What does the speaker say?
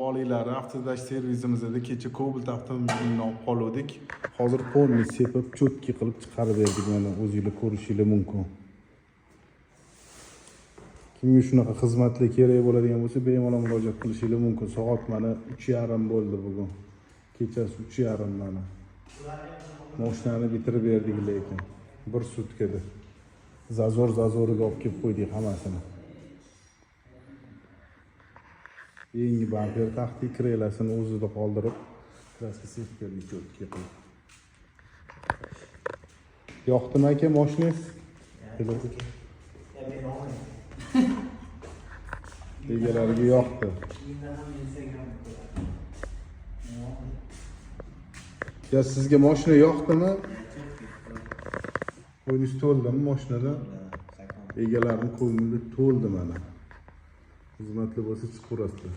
oliylari avtodash servisimizda kecha Cobalt avtomobilini olib qoldik. Hozir polni sepib, cho'tki qilib chiqarib berdik. Mana o'zingizlar ko'rishingiz mumkin. Kimga shunaqa xizmatlar kerak bo'ladigan bo'lsa, bemalol murojaat qilishingiz mumkin. Soat mana 3:30 bo'ldi bugun. Kechasi 3:30 mana. Mashinani bitirib berdik lekin bir sutkada. Zazoriga olib kelib qo'ydik hammasini. Yangi bamper taxti krelasini o'zida qoldirib, kraska sepib cho'tki qilib. Yoqdimi aka mashinangiz? Egalariga yoqdi. Ya sizga mashina yoqdimi? Qo'yingiz to'ldimi mashinada? Egalarining qo'ynida to'ldi mana. Xizmatli bo'lsa chiqib ko'rasizlar.